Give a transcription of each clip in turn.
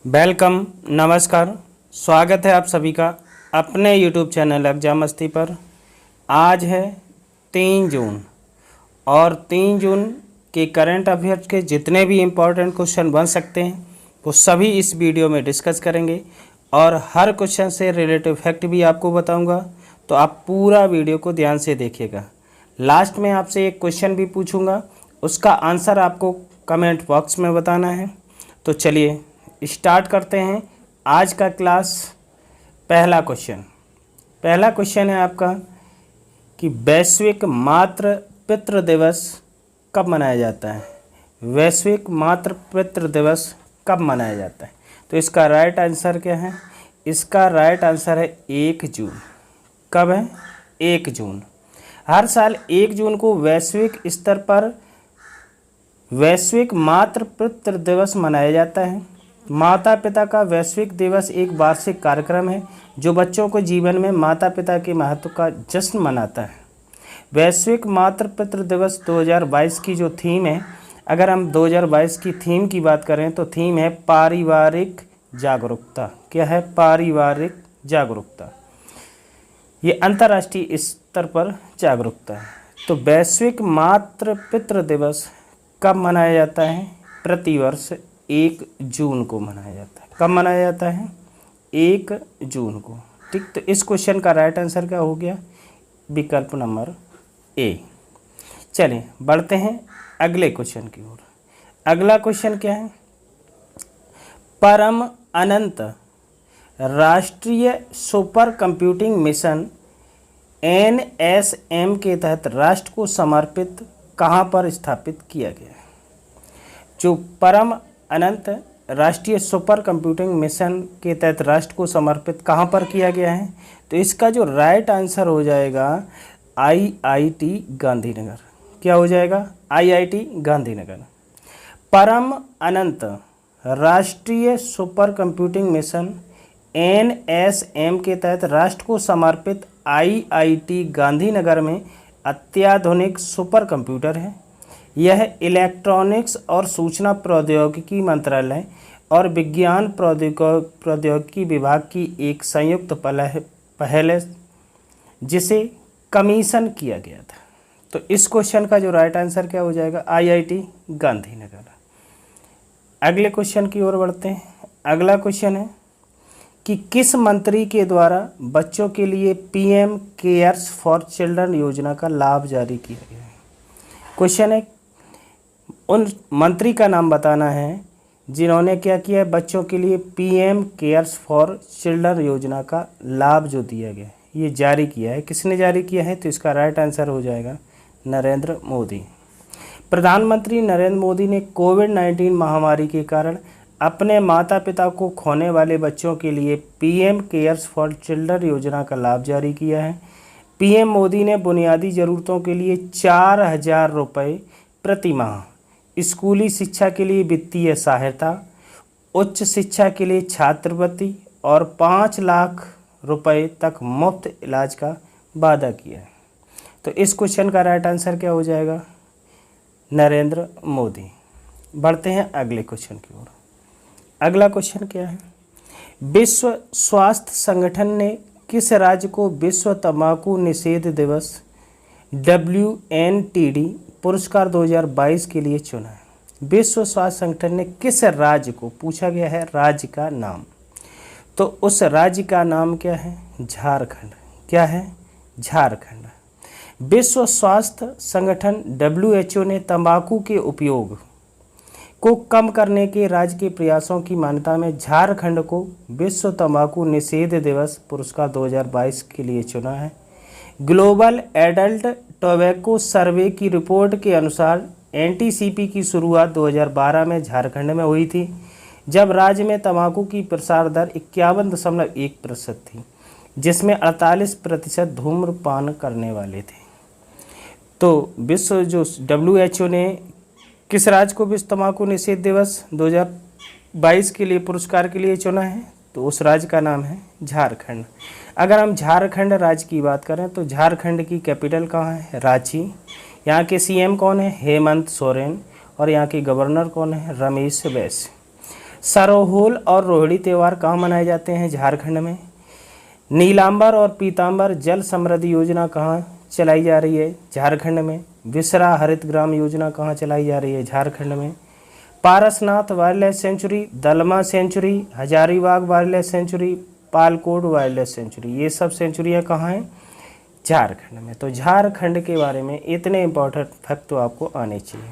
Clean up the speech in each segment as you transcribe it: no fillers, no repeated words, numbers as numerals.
Welcome, नमस्कार। स्वागत है आप सभी का अपने यूट्यूब चैनल एग्जाम मस्ती पर। आज है 3 जून और 3 जून के करंट अफेयर्स के जितने भी इम्पोर्टेंट क्वेश्चन बन सकते हैं वो सभी इस वीडियो में डिस्कस करेंगे और हर क्वेश्चन से रिलेटेड फैक्ट भी आपको बताऊंगा, तो आप पूरा वीडियो को ध्यान से देखिएगा। लास्ट में आपसे एक क्वेश्चन भी पूछूंगा, उसका आंसर आपको कमेंट बॉक्स में बताना है। तो चलिए स्टार्ट करते हैं आज का क्लास। पहला क्वेश्चन है आपका कि वैश्विक मातृ पितृ दिवस कब मनाया जाता है। वैश्विक मातृ पितृ दिवस कब मनाया जाता है? तो इसका राइट आंसर क्या है? इसका राइट आंसर है 1 जून। कब है? 1 जून। हर साल 1 जून को वैश्विक स्तर पर वैश्विक मातृ पितृ दिवस मनाया जाता है। माता पिता का वैश्विक दिवस एक वार्षिक कार्यक्रम है जो बच्चों को जीवन में माता पिता के महत्व का जश्न मनाता है। वैश्विक मातृ पितृ दिवस 2022 की जो थीम है, अगर हम 2022 की थीम की बात करें तो थीम है पारिवारिक जागरूकता। क्या है? पारिवारिक जागरूकता। ये अंतर्राष्ट्रीय स्तर पर जागरूकता है। तो वैश्विक मातृ पितृ दिवस कब मनाया जाता है? प्रतिवर्ष 1 जून को मनाया जाता है। कब मनाया जाता है? 1 जून को। ठीक, तो इस क्वेश्चन का राइट आंसर क्या हो गया? विकल्प नंबर ए। चलिए बढ़ते हैं अगले क्वेश्चन की ओर। अगला क्वेश्चन क्या है? परम अनंत राष्ट्रीय सुपर कंप्यूटिंग मिशन NSM के तहत राष्ट्र को समर्पित कहाँ पर स्थापित किया गया है? जो परम अनंत राष्ट्रीय सुपर कंप्यूटिंग मिशन के तहत राष्ट्र को समर्पित कहाँ पर किया गया है? तो इसका जो राइट आंसर हो जाएगा IIT गांधीनगर। क्या हो जाएगा? IIT गांधीनगर। परम अनंत राष्ट्रीय सुपर कंप्यूटिंग मिशन NSM के तहत राष्ट्र को समर्पित IIT गांधीनगर में अत्याधुनिक सुपर कंप्यूटर है। यह इलेक्ट्रॉनिक्स और सूचना प्रौद्योगिकी मंत्रालय और विज्ञान प्रौद्योगिकी विभाग की एक संयुक्त पहल है जिसे कमीशन किया गया था। तो इस क्वेश्चन का जो राइट आंसर क्या हो जाएगा? IIT गांधीनगर। अगले क्वेश्चन की ओर बढ़ते हैं। अगला क्वेश्चन है कि किस मंत्री के द्वारा बच्चों के लिए PM केयर्स फॉर चिल्ड्रन योजना का लाभ जारी किया गया है? क्वेश्चन है, उन मंत्री का नाम बताना है जिन्होंने क्या किया है? बच्चों के लिए PM केयर्स फॉर चिल्ड्रन योजना का लाभ जो दिया गया है ये जारी किया है। किसने जारी किया है? तो इसका राइट आंसर हो जाएगा नरेंद्र मोदी। प्रधानमंत्री नरेंद्र मोदी ने कोविड-19 महामारी के कारण अपने माता पिता को खोने वाले बच्चों के लिए PM केयर्स फॉर चिल्ड्रन योजना का लाभ जारी किया है। PM मोदी ने बुनियादी ज़रूरतों के लिए 4,000 रुपये प्रति माह, स्कूली शिक्षा के लिए वित्तीय सहायता, उच्च शिक्षा के लिए छात्रवृत्ति और 5 लाख रुपए तक मुफ्त इलाज का वादा किया है। तो इस क्वेश्चन का राइट आंसर क्या हो जाएगा? नरेंद्र मोदी। बढ़ते हैं अगले क्वेश्चन की ओर। अगला क्वेश्चन क्या है? विश्व स्वास्थ्य संगठन ने किस राज्य को विश्व तंबाकू निषेध दिवस WNTD पुरस्कार 2022 के लिए चुना है? विश्व स्वास्थ्य संगठन ने किस राज्य को, पूछा गया है राज्य का नाम, तो उस राज्य का नाम क्या है? झारखंड। क्या है? झारखंड। विश्व स्वास्थ्य संगठन WHO ने तंबाकू के उपयोग को कम करने के राज्य के प्रयासों की मान्यता में झारखंड को विश्व तंबाकू निषेध दिवस पुरस्कार 2022 के लिए चुना है। ग्लोबल एडल्ट टोबैको सर्वे की रिपोर्ट के अनुसार NTCP की शुरुआत 2012 में झारखंड में हुई थी, जब राज्य में तंबाकू की प्रसार दर 51.1% थी, जिसमें 48% धूम्रपान करने वाले थे। तो विश्व जो WHO ने किस राज्य को विश्व तंबाकू निषेध दिवस 2022 के लिए पुरस्कार के लिए चुना है? तो उस राज्य का नाम है झारखंड। अगर हम झारखंड राज्य की बात करें तो झारखंड की कैपिटल कहाँ है? रांची। यहाँ के CM कौन है? हेमंत सोरेन। और यहाँ के गवर्नर कौन है? रमेश बैस। सरोहुल और रोहिणी त्यौहार कहाँ मनाए जाते हैं? झारखंड में। नीलांबर और पीतांबर जल समृद्धि योजना कहाँ चलाई जा रही है? झारखंड में। विसरा हरित ग्राम योजना कहाँ चलाई जा रही है? झारखंड में। Parasnath wildlife sanctuary, Dalma sanctuary, Hazaribagh wildlife sanctuary, Palkot wildlife sanctuary, ये सब सेंचुरियाँ कहाँ हैं? झारखंड में। तो झारखंड के बारे में इतने इंपॉर्टेंट फैक्ट तो आपको आने चाहिए।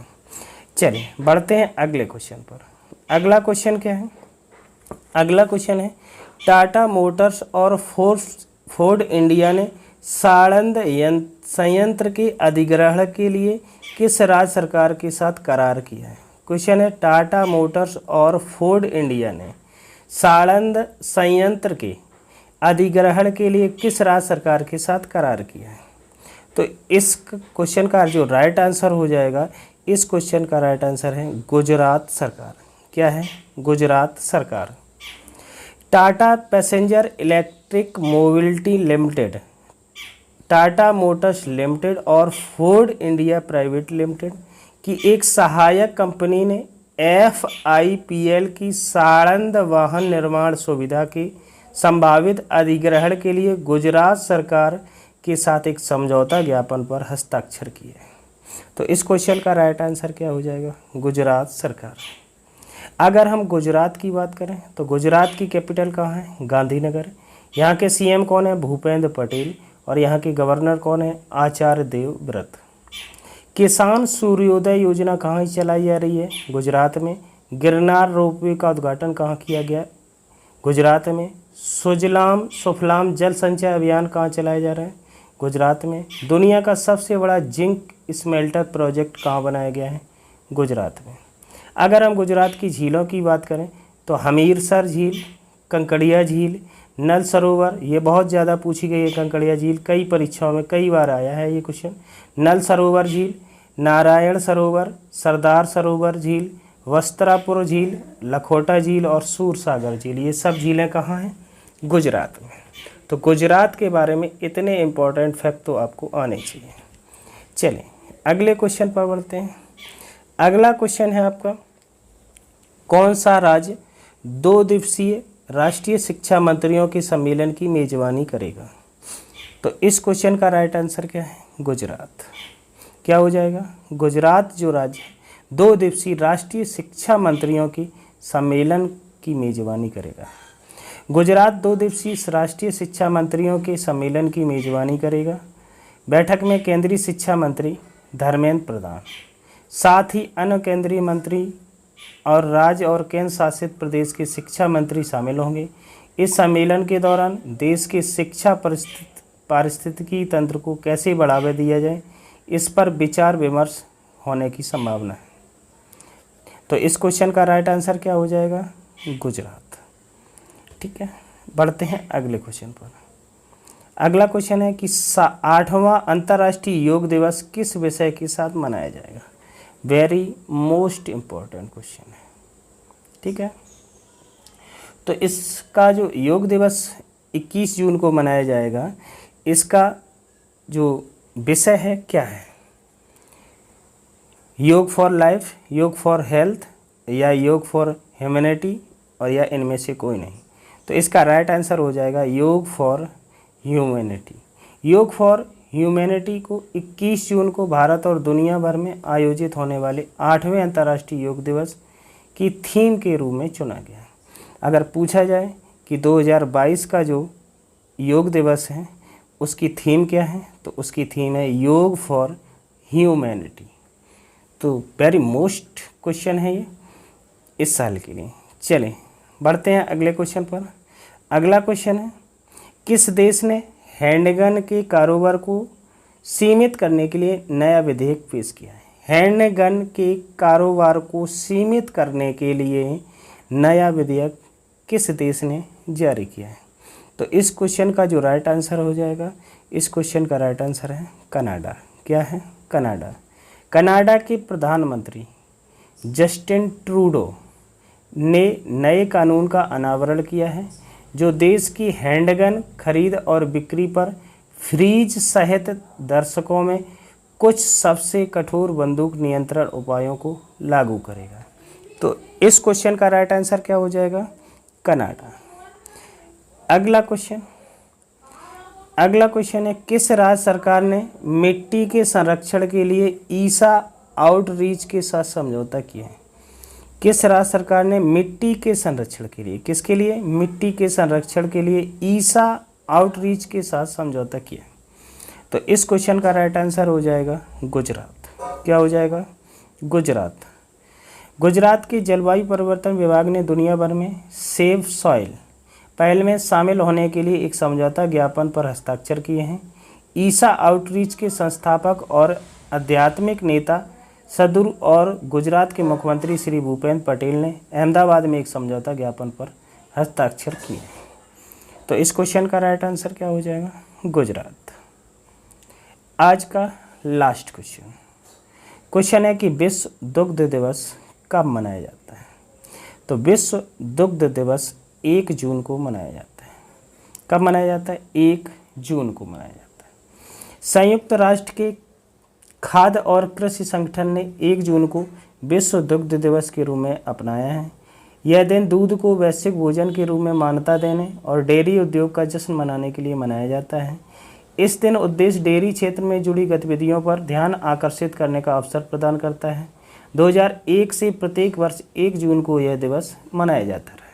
चलिए बढ़ते हैं अगले क्वेश्चन पर। अगला क्वेश्चन क्या है? अगला क्वेश्चन है टाटा मोटर्स और फोर्ड इंडिया ने साड़ंद संयंत्र के अधिग्रहण के लिए किस राज्य सरकार के साथ करार किया है? क्वेश्चन है टाटा मोटर्स और फोर्ड इंडिया ने साड़ंद संयंत्र के अधिग्रहण के लिए किस राज्य सरकार के साथ करार किया है? तो इस क्वेश्चन का जो राइट आंसर हो जाएगा, इस क्वेश्चन का राइट आंसर है गुजरात सरकार। क्या है? गुजरात सरकार। Tata passenger electric mobility limited, Tata Motors limited और फोर्ड इंडिया प्राइवेट लिमिटेड की एक सहायक कंपनी ने FIPL की साड़ंद वाहन निर्माण सुविधा के संभावित अधिग्रहण के लिए गुजरात सरकार के साथ एक समझौता ज्ञापन पर हस्ताक्षर किए हैं। तो इस क्वेश्चन का राइट आंसर क्या हो जाएगा? गुजरात सरकार। अगर हम गुजरात की बात करें तो गुजरात की कैपिटल कहाँ है? गांधीनगर। यहाँ के CM कौन है? भूपेंद्र पटेल। और यहाँ के गवर्नर कौन है? आचार्य देवव्रत। किसान सूर्योदय योजना कहाँ चलाई जा रही है? गुजरात में। गिरनार रोपवे का उद्घाटन कहाँ किया गया? गुजरात में। सुफलाम जल संचय अभियान कहाँ चलाया जा रहा है? गुजरात में। दुनिया का सबसे बड़ा जिंक स्मेल्टर प्रोजेक्ट कहाँ बनाया गया है? गुजरात में। अगर हम गुजरात की झीलों की बात करें तो हमीरसर झील, कंकड़िया झील, नल सरोवर, ये बहुत ज़्यादा पूछी गई है कंकड़िया झील, कई परीक्षाओं में कई बार आया है ये क्वेश्चन। नल सरोवर झील, नारायण सरोवर, सरदार सरोवर झील, वस्त्रापुर झील, लखोटा झील और सूरसागर झील, ये सब झीलें कहाँ हैं? गुजरात में। तो गुजरात के बारे में इतने इम्पोर्टेंट फैक्ट तो आपको आने चाहिए। चलिए अगले क्वेश्चन पर बढ़ते हैं। अगला क्वेश्चन है आपका, कौन सा राज्य 2 दिवसीय राष्ट्रीय शिक्षा मंत्रियों के सम्मेलन की मेजबानी करेगा? तो इस क्वेश्चन का राइट आंसर क्या है? गुजरात। क्या हो जाएगा? गुजरात जो राज्य 2 दिवसीय राष्ट्रीय शिक्षा मंत्रियों की सम्मेलन की मेजबानी करेगा। गुजरात 2 दिवसीय राष्ट्रीय शिक्षा मंत्रियों के सम्मेलन की मेजबानी करेगा। बैठक में केंद्रीय शिक्षा मंत्री धर्मेंद्र प्रधान, साथ ही अन्य केंद्रीय मंत्री और राज्य और केंद्र शासित प्रदेश के शिक्षा मंत्री शामिल होंगे। इस सम्मेलन के दौरान देश के शिक्षा पारिस्थितिकी तंत्र को कैसे बढ़ावा दिया जाए, इस पर विचार विमर्श होने की संभावना है। तो इस क्वेश्चन का राइट आंसर क्या हो जाएगा? गुजरात। ठीक है, बढ़ते हैं अगले क्वेश्चन पर। अगला क्वेश्चन है कि 8वां अंतर्राष्ट्रीय योग दिवस किस विषय के साथ मनाया जाएगा? वेरी मोस्ट इम्पोर्टेंट क्वेश्चन है। ठीक है, तो इसका जो योग दिवस 21 जून को मनाया जाएगा, इसका जो विषय है क्या है? योग फॉर लाइफ, योग फॉर हेल्थ, या योग फॉर ह्यूमैनिटी, और या इनमें से कोई नहीं। तो इसका राइट आंसर हो जाएगा योग फॉर ह्यूमैनिटी। योग फॉर ह्यूमैनिटी को 21 जून को भारत और दुनिया भर में आयोजित होने वाले 8वें अंतर्राष्ट्रीय योग दिवस की थीम के रूप में चुना गया। अगर पूछा जाए कि 2022 का जो योग दिवस है उसकी थीम क्या है, तो उसकी थीम है योग फॉर ह्यूमैनिटी। तो वेरी मोस्ट क्वेश्चन है ये इस साल के लिए। चलें बढ़ते हैं अगले क्वेश्चन पर। अगला क्वेश्चन है, किस देश ने हैंडगन के कारोबार को सीमित करने के लिए नया विधेयक पेश किया है? हैंडगन के कारोबार को सीमित करने के लिए नया विधेयक किस देश ने जारी किया है? तो इस क्वेश्चन का जो राइट आंसर हो जाएगा, इस क्वेश्चन का राइट आंसर है कनाडा। क्या है? कनाडा। कनाडा के प्रधानमंत्री जस्टिन ट्रूडो ने नए कानून का अनावरण किया है जो देश की हैंडगन खरीद और बिक्री पर फ्रीज सहित दर्शकों में कुछ सबसे कठोर बंदूक नियंत्रण उपायों को लागू करेगा। तो इस क्वेश्चन का राइट आंसर क्या हो जाएगा? कनाडा। अगला क्वेश्चन है, किस राज्य सरकार ने मिट्टी के संरक्षण के लिए ईसा आउटरीच के साथ समझौता किया है? किस राज्य सरकार ने मिट्टी के संरक्षण के लिए, किसके लिए? मिट्टी के संरक्षण के लिए ईसा आउटरीच के साथ समझौता किया। तो इस क्वेश्चन का राइट आंसर हो जाएगा गुजरात। क्या हो जाएगा? गुजरात। गुजरात के जलवायु परिवर्तन विभाग ने दुनिया भर में सेव सॉइल पहल में शामिल होने के लिए एक समझौता ज्ञापन पर हस्ताक्षर किए हैं। ईसा आउटरीच के संस्थापक और आध्यात्मिक नेता सदुर और गुजरात के मुख्यमंत्री श्री भूपेंद्र पटेल ने अहमदाबाद में एक समझौता ज्ञापन पर हस्ताक्षर किए। तो इस क्वेश्चन का राइट आंसर क्या हो जाएगा? गुजरात। आज का लास्ट क्वेश्चन है कि विश्व दुग्ध दिवस कब मनाया जाता है? तो विश्व दुग्ध दिवस 1 जून को मनाया जाता है। कब मनाया जाता है? 1 जून को मनाया जाता है। संयुक्त राष्ट्र के खाद्य और कृषि संगठन ने 1 जून को विश्व दुग्ध दिवस के रूप में अपनाया है। यह दिन दूध को वैश्विक भोजन के रूप में मान्यता देने और डेयरी उद्योग का जश्न मनाने के लिए मनाया जाता है। इस दिन उद्देश्य डेयरी क्षेत्र में जुड़ी गतिविधियों पर ध्यान आकर्षित करने का अवसर प्रदान करता है। 2001 से प्रत्येक वर्ष 1 जून को यह दिवस मनाया जाता है।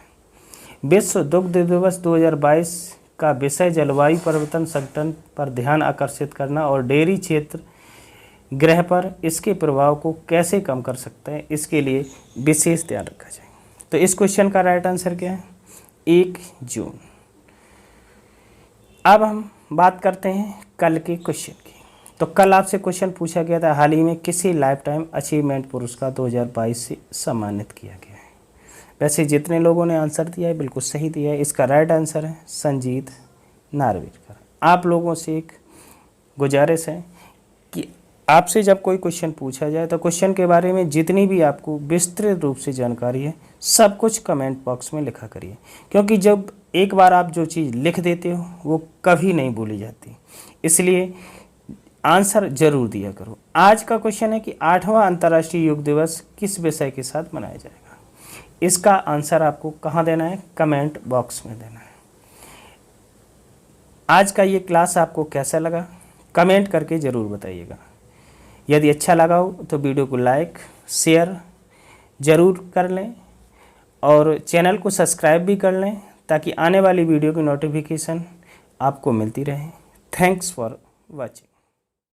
विश्व दुग्ध दिवस 2022 का विषय जलवायु परिवर्तन संकट पर ध्यान आकर्षित करना और डेयरी क्षेत्र ग्रह पर इसके प्रभाव को कैसे कम कर सकते हैं, इसके लिए विशेष ध्यान रखा जाए। तो इस क्वेश्चन का राइट आंसर क्या है? 1 जून। अब हम बात करते हैं कल के क्वेश्चन की। तो कल आपसे क्वेश्चन पूछा गया था, हाल ही में किसी लाइफ टाइम अचीवमेंट पुरस्कार 2022 से सम्मानित किया गया है? वैसे जितने लोगों ने आंसर दिया है बिल्कुल सही दिया है। इसका राइट आंसर है संजीत नार्वेकर। आप लोगों से एक गुजारिश है कि आपसे जब कोई क्वेश्चन पूछा जाए तो क्वेश्चन के बारे में जितनी भी आपको विस्तृत रूप से जानकारी है सब कुछ कमेंट बॉक्स में लिखा करिए, क्योंकि जब एक बार आप जो चीज़ लिख देते हो वो कभी नहीं भूली जाती, इसलिए आंसर जरूर दिया करो। आज का क्वेश्चन है कि 8वां अंतर्राष्ट्रीय योग दिवस किस विषय के साथ मनाया जाएगा? इसका आंसर आपको कहाँ देना है? कमेंट बॉक्स में देना है। आज का ये क्लास आपको कैसा लगा कमेंट करके ज़रूर बताइएगा। यदि अच्छा लगा हो तो वीडियो को लाइक शेयर ज़रूर कर लें और चैनल को सब्सक्राइब भी कर लें, ताकि आने वाली वीडियो की नोटिफिकेशन आपको मिलती रहे। Thanks for watching.